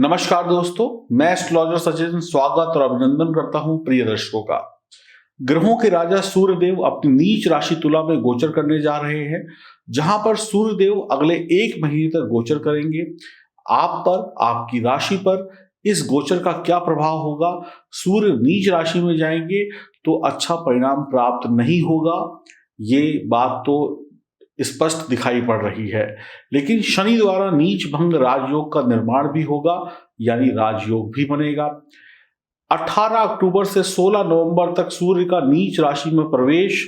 नमस्कार दोस्तों, मैं एस्ट्रोलॉजर सचिन स्वागत और अभिनंदन करता हूं प्रिय दर्शकों का। ग्रहों के राजा सूर्यदेव अपनी नीच राशि तुला में गोचर करने जा रहे हैं, जहां पर सूर्यदेव अगले 1 महीने तक गोचर करेंगे। आप पर, आपकी राशि पर इस गोचर का क्या प्रभाव होगा? सूर्य नीच राशि में जाएंगे तो अच्छा परिणाम प्राप्त नहीं होगा, ये बात तो स्पष्ट दिखाई पड़ रही है। लेकिन शनि द्वारा नीच भंग राजयोग का निर्माण भी होगा, यानी राजयोग भी बनेगा। 18 अक्टूबर से 16 नवंबर तक सूर्य का नीच राशि में प्रवेश,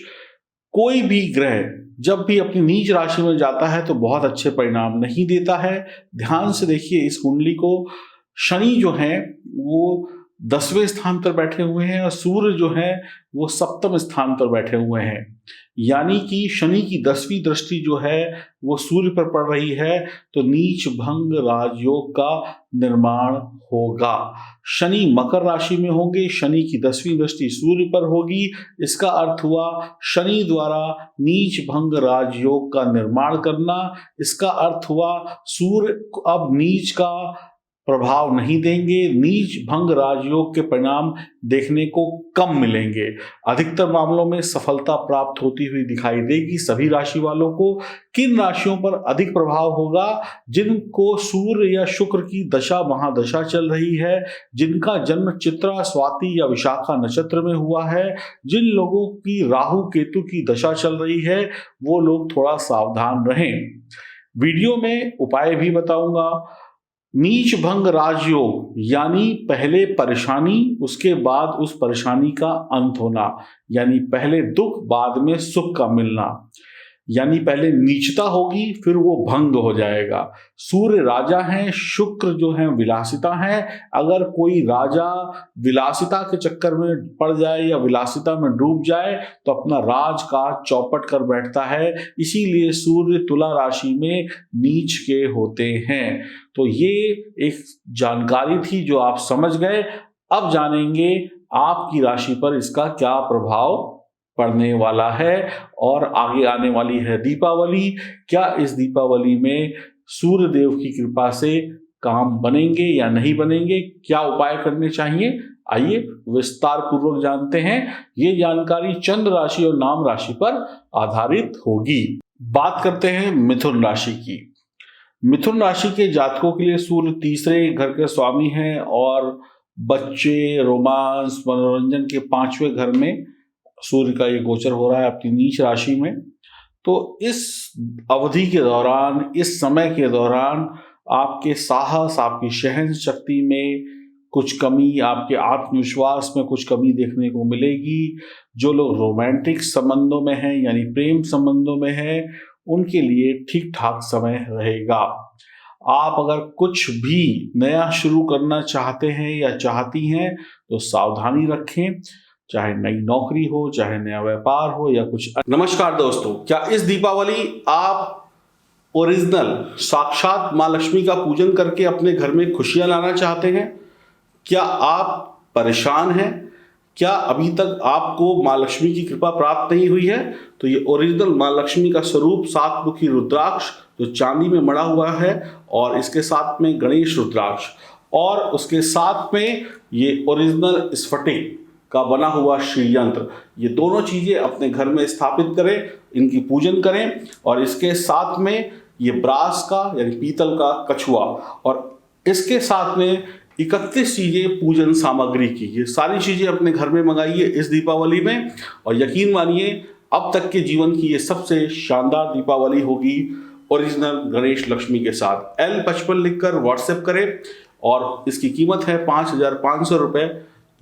कोई भी ग्रह जब भी अपनी नीच राशि में जाता है तो बहुत अच्छे परिणाम नहीं देता है। ध्यान से देखिए इस कुंडली को। शनि जो है वो 10वें स्थान पर बैठे हुए हैं और सूर्य जो है वो 7वें स्थान पर बैठे हुए हैं, यानी कि शनि की 10वीं दृष्टि जो है वो सूर्य पर पड़ रही है, तो नीच भंग राजयोग का निर्माण होगा। शनि मकर राशि में होंगे, शनि की 10वीं दृष्टि सूर्य पर होगी। इसका अर्थ हुआ शनि द्वारा नीच भंग राजयोग का निर्माण करना। इसका अर्थ हुआ सूर्य अब नीच का प्रभाव नहीं देंगे, नीच भंग राजयोग के परिणाम देखने को कम मिलेंगे। अधिकतर मामलों में सफलता प्राप्त होती हुई दिखाई देगी सभी राशि वालों को। किन राशियों पर अधिक प्रभाव होगा? जिनको सूर्य या शुक्र की दशा महादशा चल रही है, जिनका जन्म चित्रा, स्वाति या विशाखा नक्षत्र में हुआ है, जिन लोगों की राहु केतु की दशा चल रही है, वो लोग थोड़ा सावधान रहें। वीडियो में उपाय भी बताऊंगा। नीच भंग राजयोग यानी पहले परेशानी, उसके बाद उस परेशानी का अंत होना, यानी पहले दुख बाद में सुख का मिलना, यानी पहले नीचता होगी फिर वो भंग हो जाएगा। सूर्य राजा हैं, शुक्र जो है विलासिता है। अगर कोई राजा विलासिता के चक्कर में पड़ जाए या विलासिता में डूब जाए तो अपना राजकाज चौपट कर बैठता है। इसीलिए सूर्य तुला राशि में नीच के होते हैं। तो ये एक जानकारी थी जो आप समझ गए। अब जानेंगे आपकी राशि पर इसका क्या प्रभाव पड़ने वाला है। और आगे आने वाली है दीपावली। क्या इस दीपावली में सूर्य देव की कृपा से काम बनेंगे या नहीं बनेंगे? क्या उपाय करने चाहिए? आइए विस्तार पूर्वक जानते हैं। ये जानकारी चंद्र राशि और नाम राशि पर आधारित होगी। बात करते हैं मिथुन राशि की। मिथुन राशि के जातकों के लिए सूर्य तीसरे घर के स्वामी हैं और बच्चे, रोमांस, मनोरंजन के 5वें घर में सूर्य का ये गोचर हो रहा है अपनी नीच राशि में। तो इस अवधि के दौरान, इस समय के दौरान आपके साहस, आपकी सहन शक्ति में कुछ कमी, आपके आत्मविश्वास में कुछ कमी देखने को मिलेगी। जो लोग रोमांटिक संबंधों में हैं यानी प्रेम संबंधों में हैं, उनके लिए ठीक ठाक समय रहेगा। आप अगर कुछ भी नया शुरू करना चाहते हैं या चाहती हैं तो सावधानी रखें, चाहे नई नौकरी हो, चाहे नया व्यापार हो या कुछ। नमस्कार दोस्तों, क्या इस दीपावली आप ओरिजिनल साक्षात माँ लक्ष्मी का पूजन करके अपने घर में खुशियां लाना चाहते हैं? क्या आप परेशान हैं? क्या अभी तक आपको माँ लक्ष्मी की कृपा प्राप्त नहीं हुई है? तो ये ओरिजिनल माँ लक्ष्मी का स्वरूप 7 मुखी रुद्राक्ष जो चांदी में मड़ा हुआ है, और इसके साथ में गणेश रुद्राक्ष, और उसके साथ में ये ओरिजिनल स्फटिक का बना हुआ श्री यंत्र, ये दोनों चीजें अपने घर में स्थापित करें, इनकी पूजन करें। और इसके साथ में ये ब्रास का यानी पीतल का कछुआ, और इसके साथ में 31 चीजें पूजन सामग्री की, ये सारी चीजें अपने घर में मंगाइए इस दीपावली में। और यकीन मानिए अब तक के जीवन की ये सबसे शानदार दीपावली होगी ओरिजिनल गणेश लक्ष्मी के साथ। L55 लिखकर व्हाट्सएप करें और इसकी कीमत है 5500 रुपये।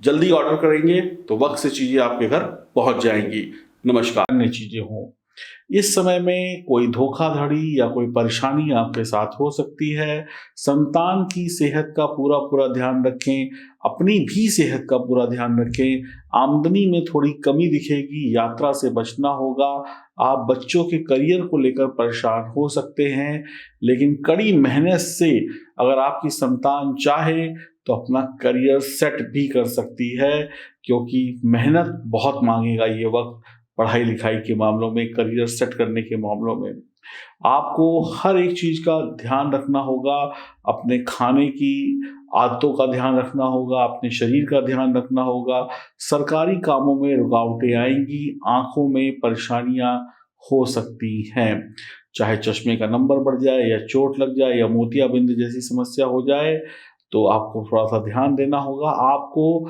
जल्दी ऑर्डर करेंगे तो वक्त से चीजें आपके घर पहुंच जाएंगी। नमस्कार। अन्य चीजें हों, इस समय में कोई धोखाधड़ी या कोई परेशानी आपके साथ हो सकती है। संतान की सेहत का पूरा पूरा ध्यान रखें, अपनी भी सेहत का पूरा ध्यान रखें। आमदनी में थोड़ी कमी दिखेगी, यात्रा से बचना होगा। आप बच्चों के करियर को लेकर परेशान हो सकते हैं, लेकिन कड़ी मेहनत से अगर आपकी संतान चाहे तो अपना करियर सेट भी कर सकती है, क्योंकि मेहनत बहुत मांगेगा ये वक्त पढ़ाई लिखाई के मामलों में, करियर सेट करने के मामलों में। आपको हर एक चीज का ध्यान रखना होगा, अपने खाने की आदतों का ध्यान रखना होगा, अपने शरीर का ध्यान रखना होगा। सरकारी कामों में रुकावटें आएंगी, आंखों में परेशानियां हो सकती हैं, चाहे चश्मे का नंबर बढ़ जाए या चोट लग जाए या मोतियाबिंद जैसी समस्या हो जाए, तो आपको थोड़ा सा ध्यान देना होगा। आपको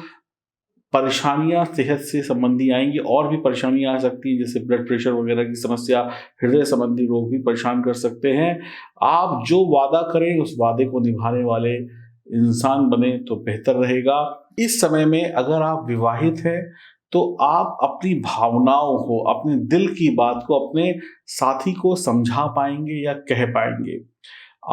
परेशानियां सेहत से संबंधी आएंगी, और भी परेशानियां आ सकती हैं, जैसे ब्लड प्रेशर वगैरह की समस्या, हृदय संबंधी रोग भी परेशान कर सकते हैं। आप जो वादा करें उस वादे को निभाने वाले इंसान बने तो बेहतर रहेगा। इस समय में अगर आप विवाहित हैं तो आप अपनी भावनाओं को, अपने दिल की बात को अपने साथी को समझा पाएंगे या कह पाएंगे।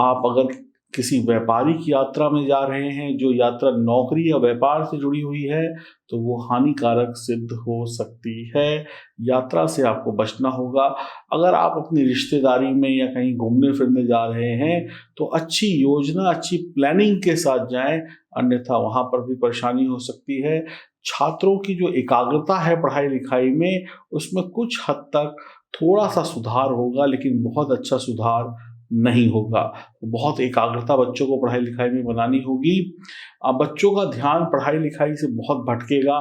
आप अगर किसी व्यापारिक यात्रा में जा रहे हैं, जो यात्रा नौकरी या व्यापार से जुड़ी हुई है, तो वो हानिकारक सिद्ध हो सकती है। यात्रा से आपको बचना होगा। अगर आप अपनी रिश्तेदारी में या कहीं घूमने फिरने जा रहे हैं तो अच्छी योजना, अच्छी प्लानिंग के साथ जाएं, अन्यथा वहां पर भी परेशानी हो सकती है। छात्रों की जो एकाग्रता है पढ़ाई लिखाई में, उसमें कुछ हद तक थोड़ा सा सुधार होगा, लेकिन बहुत अच्छा सुधार नहीं होगा। बहुत एकाग्रता बच्चों को पढ़ाई लिखाई में बनानी होगी। बच्चों का ध्यान पढ़ाई लिखाई से बहुत भटकेगा,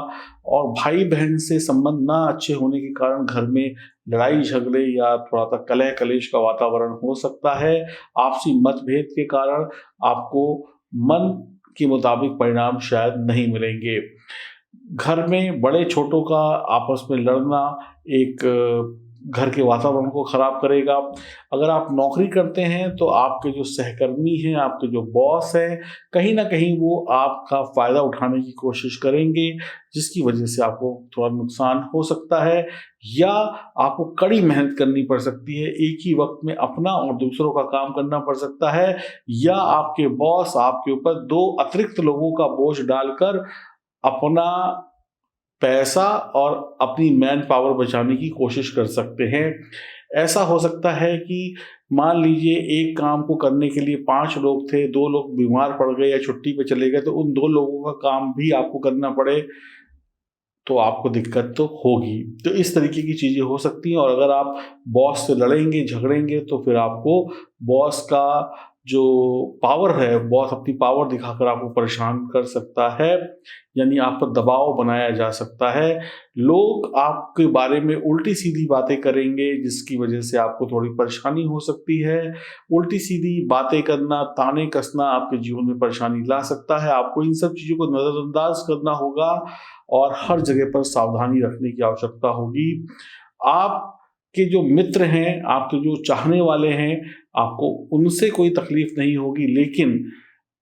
और भाई बहन से संबंध ना अच्छे होने के कारण घर में लड़ाई झगड़े या थोड़ा सा कलह कलेश का वातावरण हो सकता है। आपसी मतभेद के कारण आपको मन के मुताबिक परिणाम शायद नहीं मिलेंगे। घर में बड़े छोटों का आपस में लड़ना एक घर के वातावरण को खराब करेगा। अगर आप नौकरी करते हैं तो आपके जो सहकर्मी हैं, आपके जो बॉस हैं, कहीं ना कहीं वो आपका फायदा उठाने की कोशिश करेंगे, जिसकी वजह से आपको थोड़ा नुकसान हो सकता है, या आपको कड़ी मेहनत करनी पड़ सकती है। एक ही वक्त में अपना और दूसरों का काम करना पड़ सकता है, या आपके बॉस आपके ऊपर दो अतिरिक्त लोगों का बोझ डालकर अपना पैसा और अपनी मैन पावर बचाने की कोशिश कर सकते हैं। ऐसा हो सकता है कि मान लीजिए एक काम को करने के लिए 5 लोग थे, 2 लोग बीमार पड़ गए या छुट्टी पे चले गए, तो उन 2 लोगों का काम भी आपको करना पड़े, तो आपको दिक्कत तो होगी। तो इस तरीके की चीज़ें हो सकती हैं। और अगर आप बॉस से लड़ेंगे झगड़ेंगे तो फिर आपको बॉस का जो पावर है, बॉस अपनी पावर दिखाकर आपको परेशान कर सकता है, यानी आप पर दबाव बनाया जा सकता है। लोग आपके बारे में उल्टी सीधी बातें करेंगे, जिसकी वजह से आपको थोड़ी परेशानी हो सकती है। उल्टी सीधी बातें करना, ताने कसना आपके जीवन में परेशानी ला सकता है। आपको इन सब चीज़ों को नज़रअंदाज करना होगा और हर जगह पर सावधानी रखने की आवश्यकता होगी। आपके जो मित्र हैं, आपके जो चाहने वाले हैं, आपको उनसे कोई तकलीफ नहीं होगी, लेकिन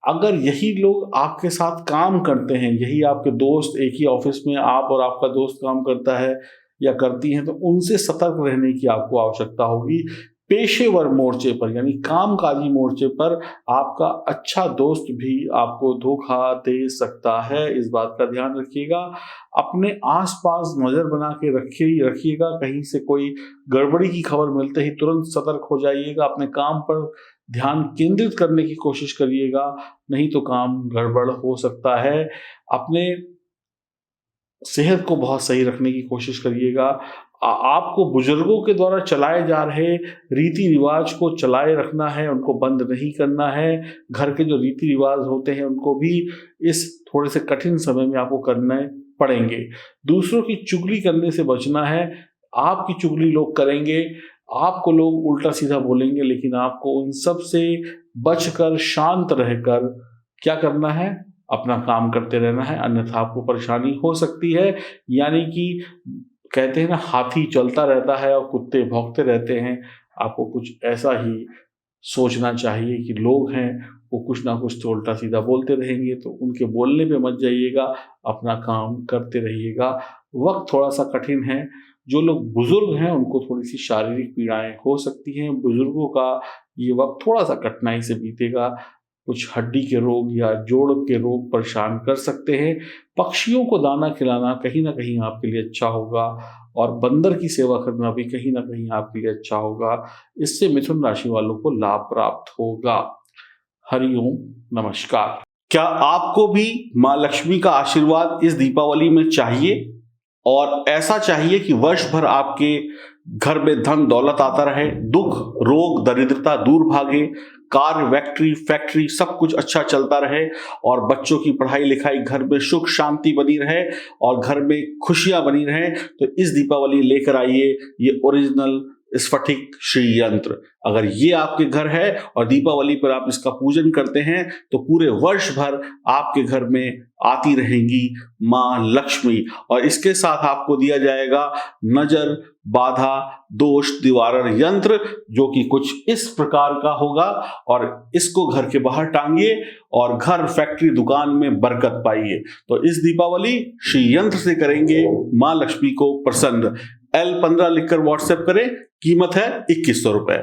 अगर यही लोग आपके साथ काम करते हैं, यही आपके दोस्त, एक ही ऑफिस में आप और आपका दोस्त काम करता है या करती हैं, तो उनसे सतर्क रहने की आपको आवश्यकता होगी। पेशेवर मोर्चे पर, यानी कामकाजी मोर्चे पर, आपका अच्छा दोस्त भी आपको धोखा दे सकता है। इस बात का ध्यान रखिएगा। अपने आसपास नजर बना के रखिएगा। कहीं से कोई गड़बड़ी की खबर मिलते ही तुरंत सतर्क हो जाइएगा। अपने काम पर ध्यान केंद्रित करने की कोशिश करिएगा, नहीं तो काम गड़बड़ हो सकता है। अपने सेहत को बहुत सही रखने की कोशिश करिएगा। आपको बुजुर्गों के द्वारा चलाए जा रहे रीति रिवाज को चलाए रखना है, उनको बंद नहीं करना है। घर के जो रीति रिवाज होते हैं उनको भी इस थोड़े से कठिन समय में आपको करने पड़ेंगे। दूसरों की चुगली करने से बचना है। आपकी चुगली लोग करेंगे, आपको लोग उल्टा सीधा बोलेंगे, लेकिन आपको उन सब से बचकर शांत रहकर क्या करना है, अपना काम करते रहना है, अन्यथा आपको परेशानी हो सकती है। यानी कि कहते हैं ना, हाथी चलता रहता है और कुत्ते भौंकते रहते हैं। आपको कुछ ऐसा ही सोचना चाहिए कि लोग हैं वो कुछ ना कुछ तो उल्टा सीधा बोलते रहेंगे, तो उनके बोलने पे मत जाइएगा, अपना काम करते रहिएगा। वक्त थोड़ा सा कठिन है। जो लोग बुजुर्ग हैं उनको थोड़ी सी शारीरिक पीड़ाएं हो सकती हैं। बुजुर्गों का ये वक्त थोड़ा सा कठिनाई से बीतेगा। कुछ हड्डी के रोग या जोड़ के रोग परेशान कर सकते हैं। पक्षियों को दाना खिलाना कहीं ना कहीं आपके लिए अच्छा होगा, और बंदर की सेवा करना भी कहीं ना कहीं आपके लिए अच्छा होगा। इससे मिथुन राशि वालों को लाभ प्राप्त होगा। हरिओम, नमस्कार। क्या आपको भी माँ लक्ष्मी का आशीर्वाद इस दीपावली में चाहिए, और ऐसा चाहिए कि वर्ष भर आपके घर में धन दौलत आता रहे, दुख रोग दरिद्रता दूर भागे, कार्य फैक्ट्री सब कुछ अच्छा चलता रहे और बच्चों की पढ़ाई लिखाई, घर में सुख शांति बनी रहे और घर में खुशियां बनी रहे। तो इस दीपावली लेकर आइए ये ओरिजिनल स्फटिक श्री यंत्र। अगर ये आपके घर है और दीपावली पर आप इसका पूजन करते हैं तो पूरे वर्ष भर आपके घर में आती रहेंगी मां लक्ष्मी। और इसके साथ आपको दिया जाएगा नजर बाधा दोष निवारण यंत्र, जो कि कुछ इस प्रकार का होगा और इसको घर के बाहर टांगिए और घर फैक्ट्री दुकान में बरकत पाइए। तो इस दीपावली श्री यंत्र से करेंगे मां लक्ष्मी को प्रसन्न। L15 लिखकर व्हाट्सएप करें, कीमत है 2100 रुपए।